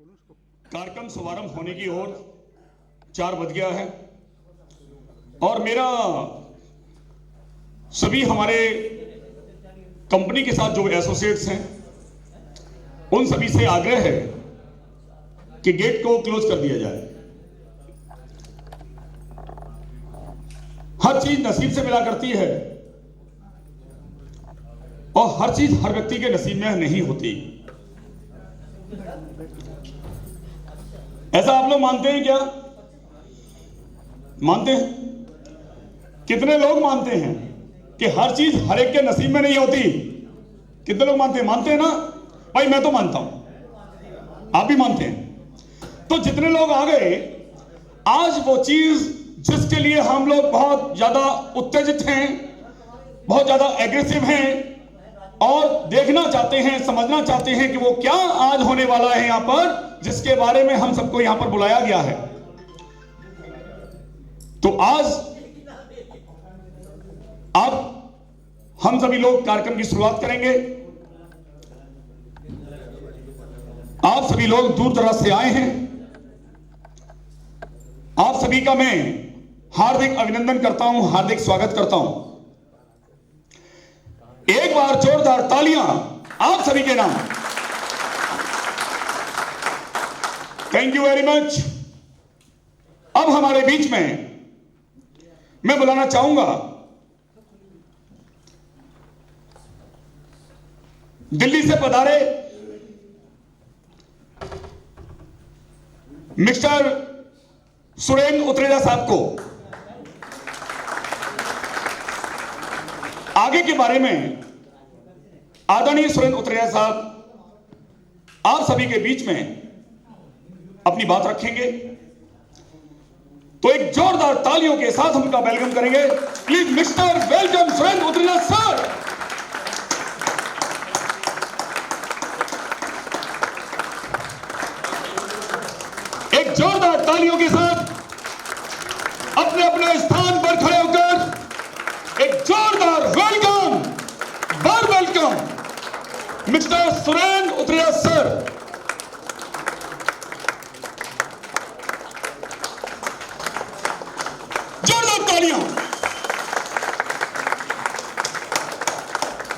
कार्यक्रम शुभारंभ होने की ओर 4 बज गया है और मेरा सभी हमारे कंपनी के साथ जो एसोसिएट्स हैं उन सभी से आग्रह है कि गेट को क्लोज कर दिया जाए। हर चीज नसीब से मिला करती है और हर चीज हर व्यक्ति के नसीब में नहीं होती। ऐसा आप लोग मानते हैं क्या? मानते हैं? कितने लोग मानते हैं कि हर चीज हर एक के नसीब में नहीं होती? कितने लोग मानते हैं? मानते हैं ना भाई? मैं तो मानता हूं, आप भी मानते हैं। तो जितने लोग आ गए, आज वो चीज जिसके लिए हम लोग बहुत ज्यादा उत्तेजित हैं, बहुत ज्यादा एग्रेसिव हैं और देखना चाहते हैं, समझना चाहते हैं कि वो क्या आज होने वाला है यहां पर, जिसके बारे में हम सबको यहां पर बुलाया गया है। तो आज अब हम सभी लोग कार्यक्रम की शुरुआत करेंगे। आप सभी लोग दूर दराज से आए हैं, आप सभी का मैं हार्दिक अभिनंदन करता हूं, हार्दिक स्वागत करता हूं। एक बार जोरदार तालियां आप सभी के नाम। Thank you very much. अब हमारे बीच में मैं बुलाना चाहूंगा दिल्ली से पधारे मिस्टर सुरेंद्र उत्रेजा साहब को। आगे के बारे में आदरणीय सुरेंद्र उत्रेजा साहब आप सभी के बीच में अपनी बात रखेंगे, तो एक जोरदार तालियों के साथ हम उनका वेलकम करेंगे। Please mister welcome Surendra Utreja sir. एक जोरदार तालियों के साथ अपने अपने स्थान पर खड़े होकर एक जोरदार वेलकम, बार welcome mister Surendra Utreja sir. जोरदार तालियां।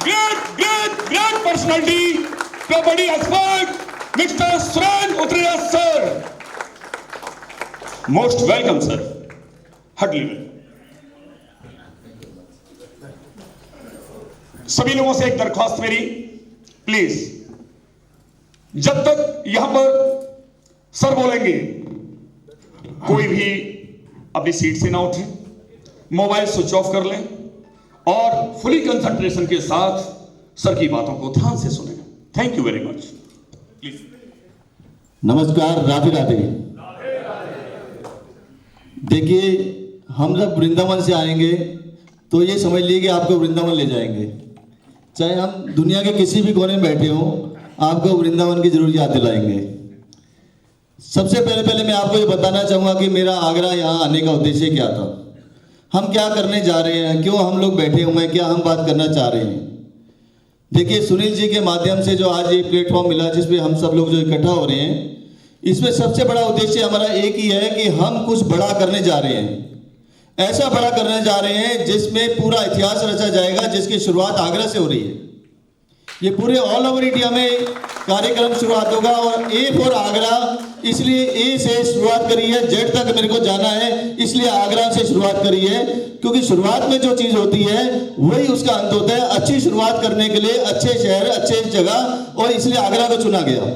Great personality, kabaddi expert mister Surendra Utreja sir. Most welcome sir, heartly welcome. सभी लोगों से एक दरख्वास्त मेरी, प्लीज जब तक यहां पर सर बोलेंगे कोई भी अपनी सीट से ना उठे, मोबाइल स्विच ऑफ कर लें और फुली कंसंट्रेशन के साथ सर की बातों को ध्यान से सुनें। Thank you very much. Please. नमस्कार, राधे राधे। देखिए, हम जब वृंदावन से आएंगे तो ये समझ लीजिए कि आपको वृंदावन ले जाएंगे। चाहे हम दुनिया के किसी भी कोने में बैठे हों, आपको वृंदावन की जरूर याद दिलाएंगे। सबसे पहले मैं आपको ये बताना चाहूँगा कि मेरा आगरा यहाँ आने का उद्देश्य क्या था, हम क्या करने जा रहे हैं, क्यों हम लोग बैठे हुए हैं, क्या हम बात करना चाह रहे हैं। देखिए, सुनील जी के माध्यम से जो आज ये प्लेटफॉर्म मिला जिसपे हम सब लोग जो इकट्ठा हो रहे हैं, इसमें सबसे बड़ा उद्देश्य हमारा एक ही है कि हम कुछ बड़ा करने जा रहे हैं। ऐसा बड़ा करने जा रहे हैं जिसमें पूरा इतिहास रचा जाएगा, जिसकी शुरुआत आगरा से हो रही है। ये पूरे ऑल ओवर इंडिया में कार्यक्रम शुरुआत होगा और ए फॉर आगरा, इसलिए ए से शुरुआत करी है, जेड तक मेरे को जाना है, इसलिए आगरा से शुरुआत करी है, क्योंकि शुरुआत में जो चीज होती है वही उसका अंत होता है। अच्छी शुरुआत करने के लिए अच्छे शहर, अच्छे जगह, और इसलिए आगरा को चुना गया।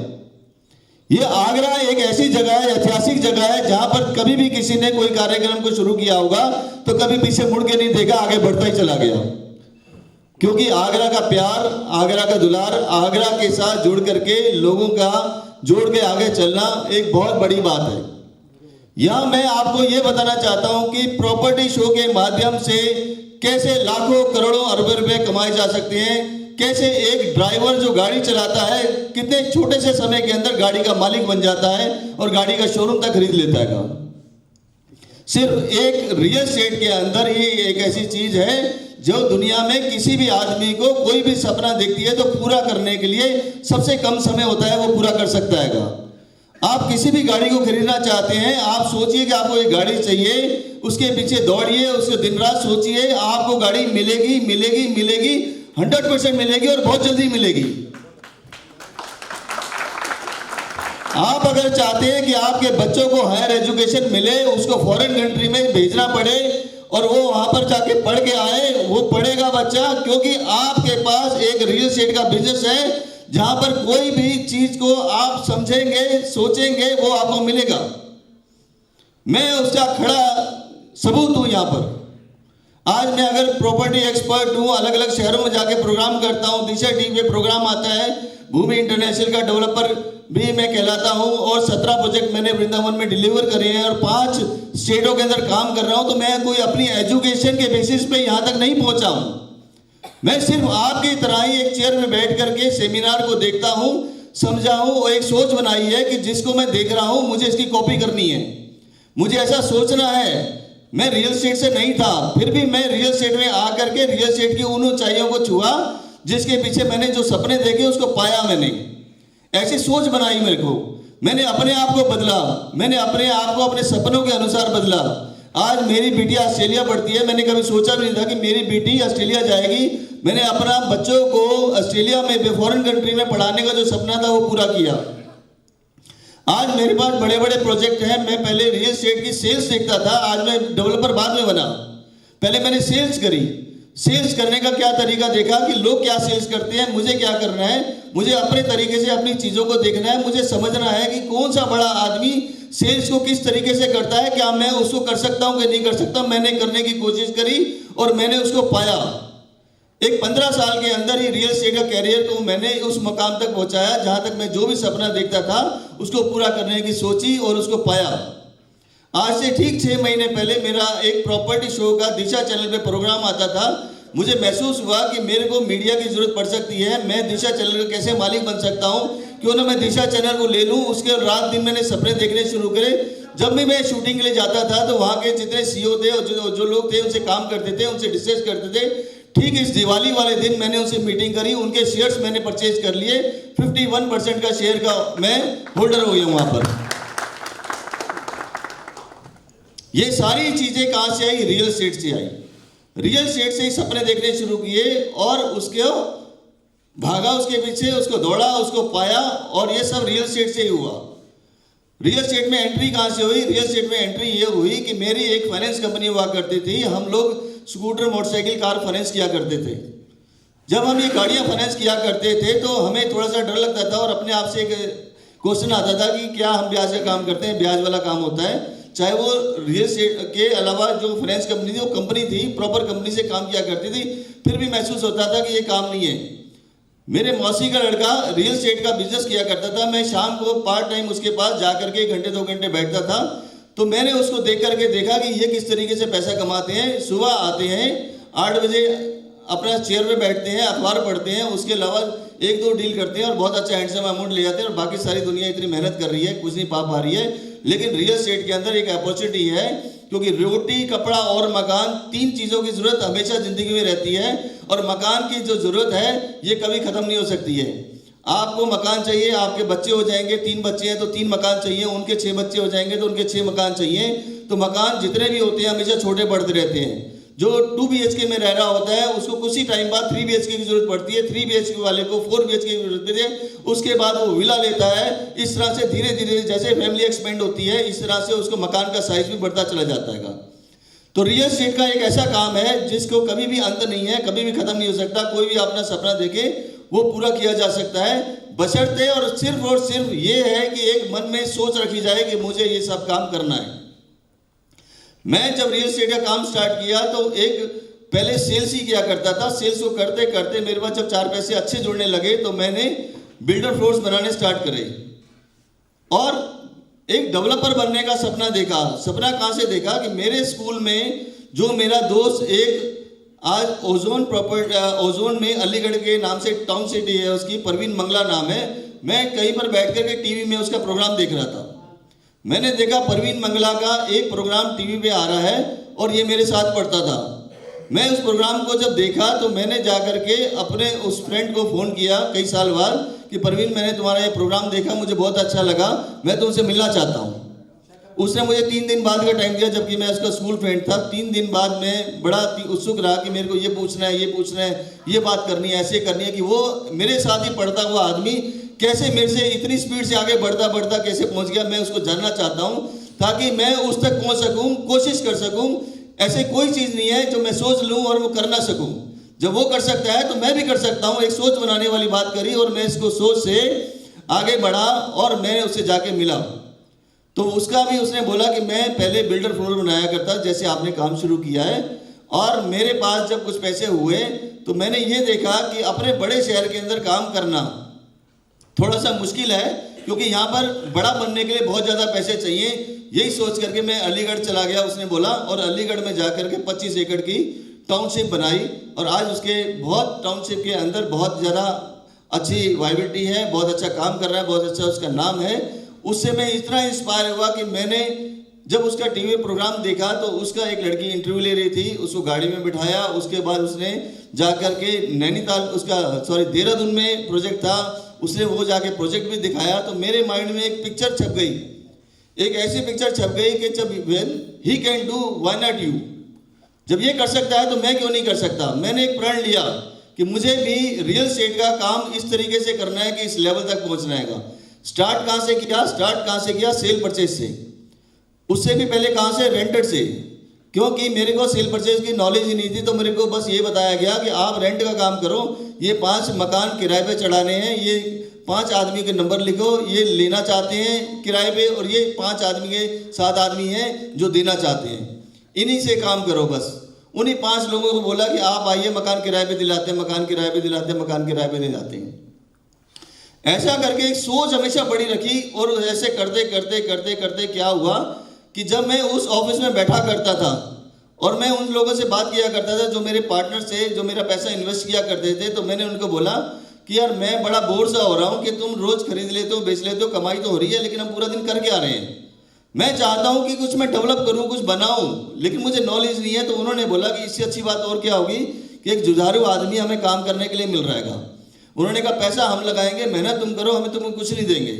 ये आगरा एक ऐसी जगह है, ऐतिहासिक जगह है, जहां पर कभी भी किसी ने कोई कार्यक्रम को शुरू किया होगा तो कभी पीछे मुड़ के नहीं देखा, आगे बढ़ता ही चला गया। क्योंकि आगरा का प्यार, आगरा का दुलार, आगरा के साथ जुड़ करके लोगों का जोड़ के आगे चलना एक बहुत बड़ी बात है। यहां मैं आपको ये बताना चाहता हूं कि प्रॉपर्टी शो के माध्यम से कैसे लाखों करोड़ों अरबों रुपए कमाए जा सकते हैं, कैसे एक ड्राइवर जो गाड़ी चलाता है कितने छोटे से समय के अंदर गाड़ी का मालिक बन जाता है और गाड़ी का शोरूम तक खरीद लेता है। सिर्फ एक रियल एस्टेट के अंदर ही एक ऐसी चीज है जो दुनिया में किसी भी आदमी को कोई भी सपना दिखती है तो पूरा करने के लिए सबसे कम समय होता है, वो पूरा कर सकता है। आप किसी भी गाड़ी को खरीदना चाहते हैं, आप सोचिए कि आपको एक गाड़ी चाहिए, उसके पीछे दौड़िए, उसको दिन रात सोचिए, आपको गाड़ी मिलेगी मिलेगी मिलेगी, 100% मिलेगी और बहुत जल्दी मिलेगी। आप अगर चाहते हैं कि आपके बच्चों को हायर एजुकेशन मिले, उसको फॉरेन कंट्री में भेजना पड़े और वो वहां पर जाके पढ़ के आए, वो पढ़ेगा बच्चा, क्योंकि आपके पास एक रियल एस्टेट का बिजनेस है जहां पर कोई भी चीज को आप समझेंगे, सोचेंगे, वो आपको मिलेगा। मैं उसका खड़ा सबूत हूं यहां पर। आज मैं अगर प्रॉपर्टी एक्सपर्ट हूं, अलग अलग शहरों में जाके प्रोग्राम करता हूं, दिशा टीवी पे प्रोग्राम आता है, भूमि इंटरनेशनल का डेवलपर भी मैं कहलाता हूं और 17 प्रोजेक्ट मैंने वृंदावन में डिलीवर करे हैं और 5 स्टेटों के अंदर काम कर रहा हूं। तो मैं कोई अपनी एजुकेशन के बेसिस पे यहां तक नहीं पहुंचा हूं। मैं सिर्फ आपकी तरह ही एक चेयर में बैठ करके सेमिनार को देखता हूं, समझा हूं और एक सोच बनाई है कि जिसको मैं देख रहा हूं मुझे इसकी कॉपी करनी है, मुझे ऐसा सोचना है। मैं रियल एस्टेट से नहीं था, फिर भी मैं रियल एस्टेट में आकर के रियल एस्टेट की उन ऊंचाइयों को छुआ जिसके पीछे मैंने जो सपने देखे उसको पाया। मैंने ऐसी सोच बनाई मेरे को, मैंने अपने आप को बदला, मैंने अपने आप को अपने सपनों के अनुसार बदला। आज मेरी बेटी ऑस्ट्रेलिया पढ़ती है, मैंने कभी सोचा भी नहीं था कि मेरी बेटी ऑस्ट्रेलिया जाएगी। मैंने अपना बच्चों को ऑस्ट्रेलिया में फॉरेन कंट्री में पढ़ाने का जो सपना था वो पूरा किया। आज मेरे पास बड़े बड़े प्रोजेक्ट हैं। मैं पहले रियल एस्टेट की सेल्स देखता था, आज मैं डेवलपर बाद में बना। पहले मैंने सेल्स करी, सेल्स करने का क्या तरीका देखा कि लोग क्या सेल्स करते हैं, मुझे क्या करना है, मुझे अपने तरीके से अपनी चीज़ों को देखना है, मुझे समझना है कि कौन सा बड़ा आदमी सेल्स को किस तरीके से करता है, क्या मैं उसको कर सकता हूं कि नहीं कर सकता। मैंने करने की कोशिश करी और मैंने उसको पाया। एक 15 साल के अंदर ही रियल एस्टेट का कैरियर को मैंने उस मकाम तक पहुंचाया जहां तक मैं जो भी सपना देखता था उसको पूरा करने की सोची और उसको पाया। आज से ठीक 6 महीने पहले मेरा एक प्रॉपर्टी शो का दिशा चैनल पे प्रोग्राम आता था। मुझे महसूस हुआ कि मेरे को मीडिया की जरूरत पड़ सकती है, मैं दिशा चैनल का कैसे मालिक बन सकता हूं, क्यों ना मैं दिशा चैनल को ले लूं। उसके रात दिन मैंने सपने देखने शुरू करे। जब भी मैं शूटिंग के लिए जाता था तो वहां के जितने सीईओ थे और जो लोग थे उनसे काम करते थे, उनसे डिस्कस करते थे। ठीक इस दिवाली वाले दिन मैंने उनसे मीटिंग करी, उनके शेयर्स मैंने परचेज कर लिए। 51% का शेयर का मैं होल्डर हो गया वहां पर। ये सारी चीजें कहां से आई? रियल एस्टेट से आई। रियल एस्टेट से ही सपने देखने शुरू किए और उसको भागा, उसके पीछे, उसको दौड़ा, उसको पाया और ये सब रियल एस्टेट से ही हुआ। रियल एस्टेट में एंट्री कहां से हुई? रियल एस्टेट में एंट्री ये हुई कि मेरी एक फाइनेंस कंपनी हुआ करती थी। हम लोग स्कूटर, मोटरसाइकिल, कार फाइनेंस किया करते थे। जब हम ये गाड़ियां फाइनेंस किया करते थे तो हमें थोड़ा सा डर लगता था और अपने आप से एक क्वेश्चन आता था कि क्या हम ब्याज का काम करते हैं? ब्याज वाला काम होता है। चाहे वो रियल एस्टेट के अलावा जो फाइनेंस कंपनी थी वो कंपनी थी, प्रॉपर कंपनी से काम किया करती थी, फिर भी महसूस होता था कि ये काम नहीं है। मेरे मौसी का लड़का रियल एस्टेट का बिजनेस किया करता था। मैं शाम को पार्ट टाइम उसके पास जा करके 1 घंटे 2 घंटे बैठता था। तो मैंने उसको देख करके देखा कि ये किस तरीके से पैसा कमाते हैं। सुबह आते हैं 8 बजे, अपना चेयर पे बैठते हैं, अखबार पढ़ते हैं, उसके अलावा 1-2 डील करते हैं और बहुत अच्छा हैंडसम अमाउंट ले जाते हैं। और बाकी सारी दुनिया इतनी मेहनत कर रही है, कुछ नहीं पा पा रही है। लेकिन रियल एस्टेट के अंदर एक अपॉर्चुनिटी है, क्योंकि रोटी, कपड़ा और मकान, 3 चीज़ों की ज़रूरत हमेशा ज़िंदगी में रहती है। और मकान की जो ज़रूरत है ये कभी ख़त्म नहीं हो सकती है। आपको मकान चाहिए, आपके बच्चे हो जाएंगे, 3 बच्चे हैं तो 3 मकान चाहिए, उनके 6 बच्चे हो जाएंगे तो उनके 6 मकान चाहिए। तो मकान जितने भी होते हैं हमेशा छोटे बढ़ते रहते हैं। जो 2 BHK में रह रहा होता है उसको कुछ ही टाइम बाद 3 BHK की जरूरत पड़ती है, 3 BHK वाले को 4 BHK की जरूरत पड़ती है, उसके बाद वो विला लेता है। इस तरह से धीरे धीरे जैसे फैमिली एक्सपेंड होती है इस तरह से उसको मकान का साइज भी बढ़ता चला जाता है। तो रियल एस्टेट का एक ऐसा काम है जिसको कभी भी अंत नहीं है, कभी भी खत्म नहीं हो सकता। कोई भी अपना सपना देखे वो पूरा किया जा सकता है, बशर्ते और सिर्फ ये है कि एक मन में सोच रखी जाए कि मुझे ये सब काम करना है। मैं जब रियल एस्टेट का काम स्टार्ट किया तो एक पहले सेल्स ही किया करता था। सेल्स को करते करते मेरे पास जब 4 पैसे अच्छे जुड़ने लगे तो मैंने बिल्डर फ्लोर्स बनाने स्टार्ट करे और एक डेवलपर बनने का सपना देखा। सपना कहाँ से देखा कि मेरे स्कूल में जो मेरा दोस्त एक आज ओजोन में अलीगढ़ के नाम से टाउन सिटी है उसकी, परवीन मंगला नाम है। मैं कहीं पर बैठ कर के टीवी में उसका प्रोग्राम देख रहा था। मैंने देखा परवीन मंगला का एक प्रोग्राम टीवी पे आ रहा है और ये मेरे साथ पढ़ता था। मैं उस प्रोग्राम को जब देखा तो मैंने जाकर के अपने उस फ्रेंड को फ़ोन किया कई साल बाद कि परवीन, मैंने तुम्हारा ये प्रोग्राम देखा, मुझे बहुत अच्छा लगा, मैं तुमसे मिलना चाहता हूँ। उसने मुझे 3 दिन बाद का टाइम दिया, जबकि मैं उसका स्कूल फ्रेंड था। 3 दिन बाद मैं बड़ा उत्सुक रहा कि मेरे को ये पूछना है, ये पूछना है, ये बात करनी है, ऐसे करनी है, कि वो मेरे साथ ही पढ़ता हुआ आदमी कैसे मेरे से इतनी स्पीड से आगे बढ़ता बढ़ता कैसे पहुंच गया, मैं उसको जानना चाहता हूं, ताकि मैं उस तक पहुंच सकूं, कोशिश कर सकूं। ऐसे कोई चीज़ नहीं है जो मैं सोच लूं और वो कर ना सकूं। जब वो कर सकता है तो मैं भी कर सकता हूं। एक सोच बनाने वाली बात करी और मैं इसको सोच से आगे बढ़ा और मैं उससे जाके मिला। तो उसका भी उसने बोला कि मैं पहले बिल्डर फ्लोर बनाया करता, जैसे आपने काम शुरू किया है, और मेरे पास जब कुछ पैसे हुए तो मैंने ये देखा कि अपने बड़े शहर के अंदर काम करना थोड़ा सा मुश्किल है, क्योंकि यहाँ पर बड़ा बनने के लिए बहुत ज़्यादा पैसे चाहिए। यही सोच करके मैं अलीगढ़ चला गया, उसने बोला, और अलीगढ़ में जा करके 25 एकड़ की टाउनशिप बनाई, और आज उसके बहुत टाउनशिप के अंदर बहुत ज़्यादा अच्छी वाइबिलिटी है, बहुत अच्छा काम कर रहा है, बहुत अच्छा उसका नाम है। उससे मैं इतना इंस्पायर हुआ कि मैंने जब उसका टीवी प्रोग्राम देखा तो उसका एक लड़की इंटरव्यू ले रही थी, उसको गाड़ी में बिठाया, उसके बाद उसने जा कर के नैनीताल, देहरादून में प्रोजेक्ट था, उसने वो जाके प्रोजेक्ट भी दिखाया। तो मेरे माइंड में एक पिक्चर छप गई, एक ऐसी पिक्चर छप गई कि जब he can do, why not you. जब ये कर सकता है तो मैं क्यों नहीं कर सकता। मैंने एक प्रण लिया कि मुझे भी रियल एस्टेट का काम इस तरीके से करना है कि इस लेवल तक पहुंचना है। स्टार्ट कहाँ से किया? सेल परचेज से। उससे भी पहले कहाँ से? रेंटेड से, क्योंकि मेरे को सेल परचेज की नॉलेज ही नहीं थी। तो मेरे को बस ये बताया गया कि आप रेंट का काम करो, ये 5 मकान किराए पे चढ़ाने हैं, ये 5 आदमी के नंबर लिखो, ये लेना चाहते हैं किराए पे, और ये 5 आदमी के 7 आदमी हैं जो देना चाहते हैं, इन्हीं से काम करो। बस उन्हीं 5 लोगों को बोला कि आप आइए, मकान किराए पे दिलाते हैं, मकान किराए पे दिलाते हैं, मकान किराए पे दे जाते हैं। ऐसा करके एक सोच हमेशा बड़ी रखी, और ऐसे करते करते करते करते क्या हुआ कि जब मैं उस ऑफिस में बैठा करता था और मैं उन लोगों से बात किया करता था जो मेरे पार्टनर से, जो मेरा पैसा इन्वेस्ट किया करते थे, तो मैंने उनको बोला कि यार मैं बड़ा बोर सा हो रहा हूँ कि तुम रोज खरीद लेते हो, बेच लेते हो, कमाई तो हो रही है, लेकिन हम पूरा दिन करके आ रहे हैं। मैं चाहता हूँ कि कुछ मैं डेवलप करूँ, कुछ बनाऊँ, लेकिन मुझे नॉलेज नहीं है। तो उन्होंने बोला कि इससे अच्छी बात और क्या होगी कि एक जुझारू आदमी हमें काम करने के लिए मिल रहेगा। उन्होंने कहा पैसा हम लगाएंगे, मेहनत तुम करो, हमें तुमको कुछ नहीं देंगे।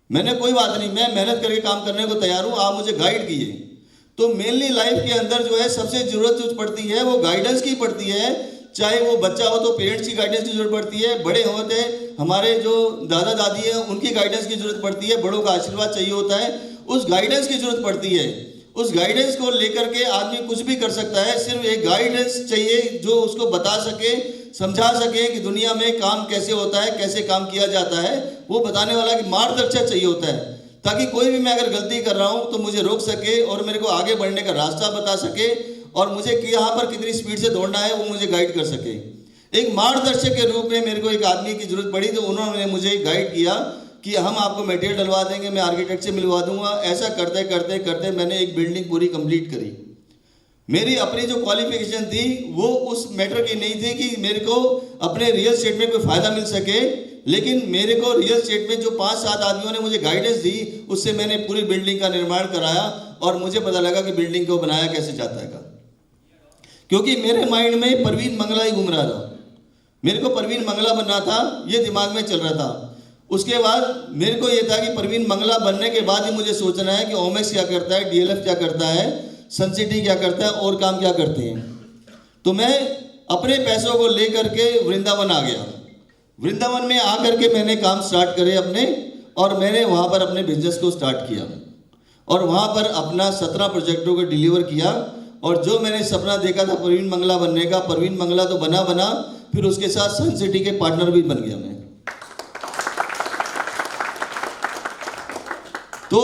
मैंने कोई बात नहीं, मैं मेहनत करके काम करने को तैयार हूँ, आप मुझे गाइड कीजिए। तो मेनली लाइफ के अंदर जो है सबसे जरूरत जो पड़ती है वो गाइडेंस की पड़ती है। चाहे वो बच्चा हो तो पेरेंट्स की गाइडेंस की जरूरत पड़ती है, बड़े होते हमारे जो दादा दादी हैं उनकी गाइडेंस की जरूरत पड़ती है, बड़ों का आशीर्वाद चाहिए होता है, उस गाइडेंस की जरूरत पड़ती है। उस गाइडेंस को लेकर के आदमी कुछ भी कर सकता है। सिर्फ एक गाइडेंस चाहिए जो उसको बता सके, समझा सके कि दुनिया में काम कैसे होता है, कैसे काम किया जाता है। वो बताने वाला कि मार्गदर्शक चाहिए होता है, ताकि कोई भी मैं अगर गलती कर रहा हूँ तो मुझे रोक सके और मेरे को आगे बढ़ने का रास्ता बता सके, और मुझे यहाँ पर कितनी स्पीड से दौड़ना है वो मुझे गाइड कर सके। एक मार्गदर्शक के रूप में मेरे को एक आदमी की जरूरत पड़ी, तो उन्होंने मुझे गाइड किया कि हम आपको मटेरियल डलवा देंगे, मैं आर्किटेक्ट से मिलवा दूंगा। ऐसा करते करते करते मैंने एक बिल्डिंग पूरी कंप्लीट करी। मेरी अपनी जो क्वालिफिकेशन थी वो उस मैटर की नहीं थी कि मेरे को अपने रियल एस्टेट में कोई फ़ायदा मिल सके, लेकिन मेरे को रियल एस्टेट में जो 5-7 आदमियों ने मुझे गाइडेंस दी, उससे मैंने पूरी बिल्डिंग का निर्माण कराया, और मुझे पता लगा कि बिल्डिंग को बनाया कैसे जाता है। क्योंकि मेरे माइंड में परवीन मंगला ही घूम रहा था, मेरे को परवीन मंगला बनना था, ये दिमाग में चल रहा था। उसके बाद मेरे को ये था कि परवीन मंगला बनने के बाद ही मुझे सोचना है कि ओमेक्स क्या करता है, डीएलएफ क्या करता है, सन सिटी क्या करता है, और काम क्या करते हैं। तो मैं अपने पैसों को लेकर के वृंदावन आ गया। वृंदावन में आकर के मैंने काम स्टार्ट करे अपने, और मैंने वहाँ पर अपने बिजनेस को स्टार्ट किया, और वहाँ पर अपना 17 प्रोजेक्टों को डिलीवर किया। और जो मैंने सपना देखा था परवीन मंगला बनने का, परवीन मंगला तो बना, फिर उसके साथ सन सिटी के पार्टनर भी बन गया मैं। तो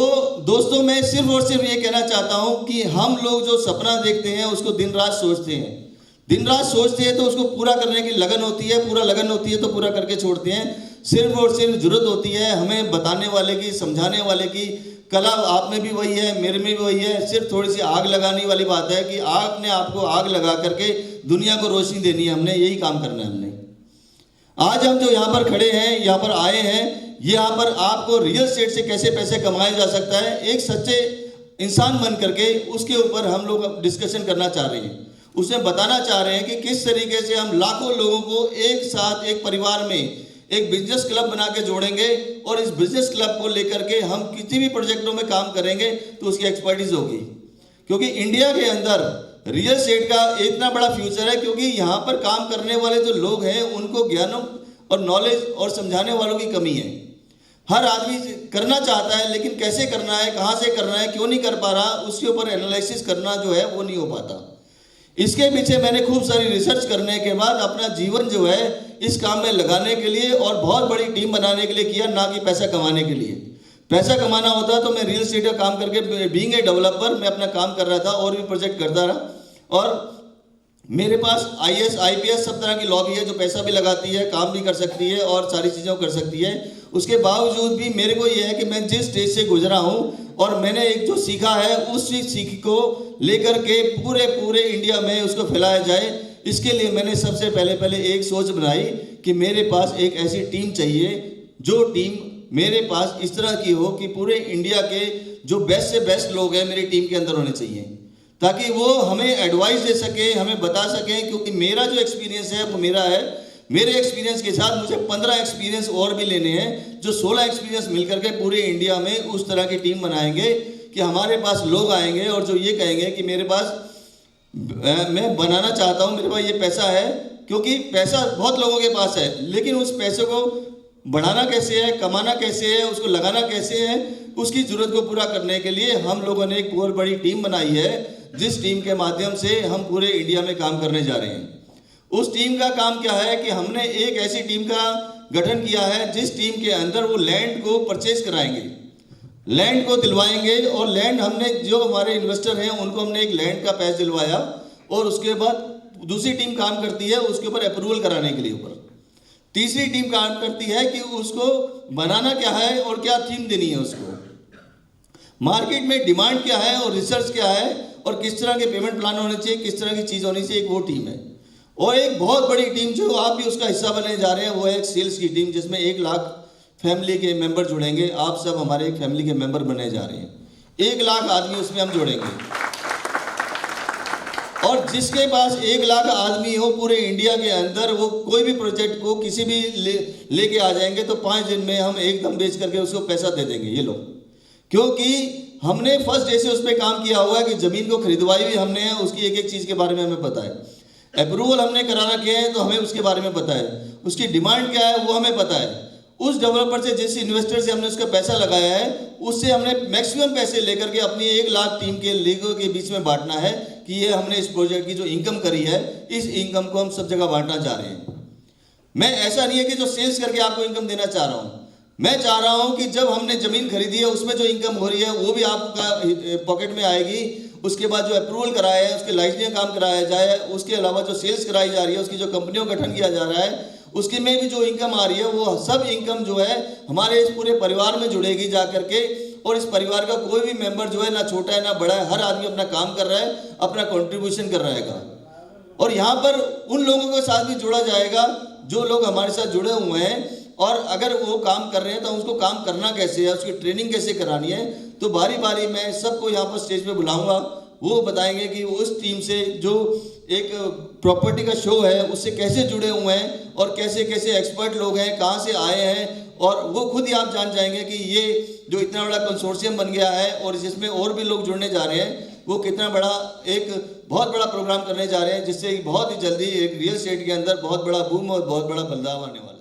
दोस्तों मैं सिर्फ और सिर्फ ये कहना चाहता हूं कि हम लोग जो सपना देखते हैं उसको दिन रात सोचते हैं, दिन रात सोचते हैं तो उसको पूरा करने की लगन होती है, पूरा लगन होती है तो पूरा करके छोड़ते हैं। सिर्फ और सिर्फ जरूरत होती है हमें बताने वाले की, समझाने वाले की। कला आप में भी वही है, मेरे में भी वही है, सिर्फ थोड़ी सी आग लगाने वाली बात है कि आग ने आपको आग लगा करके दुनिया को रोशनी देनी है। हमने यही काम करना है। हमने आज हम जो यहाँ पर खड़े हैं, यहाँ पर आए हैं, यहाँ पर आपको रियल एस्टेट से कैसे पैसे कमाया जा सकता है, एक सच्चे इंसान बन करके उसके ऊपर हम लोग डिस्कशन करना चाह रहे हैं। उसमें बताना चाह रहे हैं कि किस तरीके से हम लाखों लोगों को एक साथ, एक परिवार में, एक बिजनेस क्लब बना के जोड़ेंगे और इस बिजनेस क्लब को लेकर के हम किसी भी प्रोजेक्टों में काम करेंगे तो उसकी एक्सपर्टीज होगी, क्योंकि इंडिया के अंदर रियल एस्टेट का इतना बड़ा फ्यूचर है, क्योंकि यहाँ पर काम करने वाले जो लोग हैं उनको ज्ञानों और नॉलेज और समझाने वालों की कमी है। हर आदमी करना चाहता है, लेकिन कैसे करना है, कहाँ से करना है, क्यों नहीं कर पा रहा, उसके ऊपर एनालिसिस करना जो है वो नहीं हो पाता। इसके पीछे मैंने खूब सारी रिसर्च करने के बाद अपना जीवन जो है इस काम में लगाने के लिए और बहुत बड़ी टीम बनाने के लिए किया, ना कि पैसा कमाने के लिए। पैसा कमाना होता तो मैं रियल एस्टेट का काम करके बीइंग ए डेवलपर मैं अपना काम कर रहा था और भी प्रोजेक्ट करता रहा। और मेरे पास IAS IPS सब तरह की लॉबी है जो पैसा भी लगाती है, काम भी कर सकती है और सारी चीज़ों कर सकती है। उसके बावजूद भी मेरे को ये है कि मैं जिस स्टेज से गुजरा हूँ और मैंने एक जो सीखा है उस सीख को लेकर के पूरे इंडिया में उसको फैलाया जाए। इसके लिए मैंने सबसे पहले एक सोच बनाई कि मेरे पास एक ऐसी टीम चाहिए जो टीम मेरे पास इस तरह की हो कि पूरे इंडिया के जो बेस्ट से बेस्ट लोग हैं मेरी टीम के अंदर होने चाहिए, ताकि वो हमें एडवाइस दे सके, हमें बता सकें। क्योंकि मेरा जो एक्सपीरियंस है वो मेरा है, मेरे एक्सपीरियंस के साथ मुझे 15 एक्सपीरियंस और भी लेने हैं, जो 16 एक्सपीरियंस मिलकर के पूरे इंडिया में उस तरह की टीम बनाएंगे कि हमारे पास लोग आएंगे और जो ये कहेंगे कि मेरे पास मैं बनाना चाहता हूँ, मेरे पास ये पैसा है। क्योंकि पैसा बहुत लोगों के पास है, लेकिन उस पैसे को बढ़ाना कैसे है, कमाना कैसे है, उसको लगाना कैसे है, उसकी ज़रूरत को पूरा करने के लिए हम लोगों ने एक बहुत बड़ी टीम बनाई है, जिस टीम के माध्यम से हम पूरे इंडिया में काम करने जा रहे हैं। उस टीम का काम क्या है कि हमने एक ऐसी टीम का गठन किया है जिस टीम के अंदर वो लैंड को परचेज कराएंगे, लैंड को दिलवाएंगे। और लैंड हमने जो हमारे इन्वेस्टर हैं उनको हमने एक लैंड का पैस दिलवाया और उसके बाद दूसरी टीम काम करती है उसके ऊपर अप्रूवल कराने के लिए ऊपर। तीसरी टीम काम करती है कि उसको बनाना क्या है और क्या थीम देनी है, उसको मार्केट में डिमांड क्या है और रिसर्च क्या है और किस तरह के पेमेंट प्लान होने चाहिए, किस तरह की चीज़ होनी चाहिए, एक वो टीम है। और एक बहुत बड़ी टीम जो आप भी उसका हिस्सा बनने जा रहे हैं वो है एक सेल्स की टीम, जिसमें 1 लाख फैमिली के मेंबर जुड़ेंगे। आप सब हमारे एक फैमिली के मेंबर बनने जा रहे हैं। 1 लाख आदमी उसमें हम जोड़ेंगे और जिसके पास 1 लाख आदमी हो पूरे इंडिया के अंदर, वो कोई भी प्रोजेक्ट को किसी भी लेके आ जाएंगे तो 5 दिन में हम एकदम बेच करके उसको पैसा दे देंगे ये लोग। क्योंकि हमने फर्स्ट डे से उस पर काम किया हुआ है कि ज़मीन को खरीदवाई भी हमने है, उसकी एक एक चीज़ के बारे में हमें पता है, अप्रूवल हमने करा रखे हैं तो हमें उसके बारे में पता है, उसकी डिमांड क्या है वो हमें पता है। उस डेवलपर से, जिस इन्वेस्टर से हमने उसका पैसा लगाया है, उससे हमने मैक्सिमम पैसे लेकर के अपनी 1 लाख टीम के लोगों के बीच में बांटना है कि ये हमने इस प्रोजेक्ट की जो इनकम करी है इस इनकम को हम सब जगह बांटना चाह रहे हैं। मैं ऐसा नहीं है कि जो सेल्स करके आपको इनकम देना चाह रहा हूँ, मैं चाह रहा हूँ कि जब हमने ज़मीन खरीदी है उसमें जो इनकम हो रही है वो भी आपका पॉकेट में आएगी। उसके बाद जो अप्रूवल कराया है उसके लाइसेंस काम कराया जाए, उसके अलावा जो सेल्स कराई जा रही है, उसकी जो कंपनियों का गठन किया जा रहा है, उसके में भी जो इनकम आ रही है वो सब इनकम जो है हमारे इस पूरे परिवार में जुड़ेगी जा करके। और इस परिवार का कोई भी मेंबर जो है ना छोटा है ना बड़ा है, हर आदमी अपना काम कर रहा है, अपना कंट्रीब्यूशन कर रहेगा। और यहाँ पर उन लोगों के साथ भी जोड़ा जाएगा जो लोग हमारे साथ जुड़े हुए हैं, और अगर वो काम कर रहे हैं तो उसको काम करना कैसे है, उसकी ट्रेनिंग कैसे करानी है। तो बारी बारी मैं सबको यहाँ पर स्टेज पे बुलाऊंगा, वो बताएंगे कि उस टीम से जो एक प्रॉपर्टी का शो है उससे कैसे जुड़े हुए हैं और कैसे कैसे एक्सपर्ट लोग हैं, कहाँ से आए हैं। और वो खुद ही आप जान जाएंगे कि ये जो इतना बड़ा कंसोर्शियम बन गया है और जिसमें और भी लोग जुड़ने जा रहे हैं, वो कितना बड़ा एक बहुत बड़ा प्रोग्राम करने जा रहे हैं, जिससे बहुत ही जल्दी एक रियल एस्टेट के अंदर बहुत बड़ा बूम और बहुत बड़ा बदलाव आने वाला है।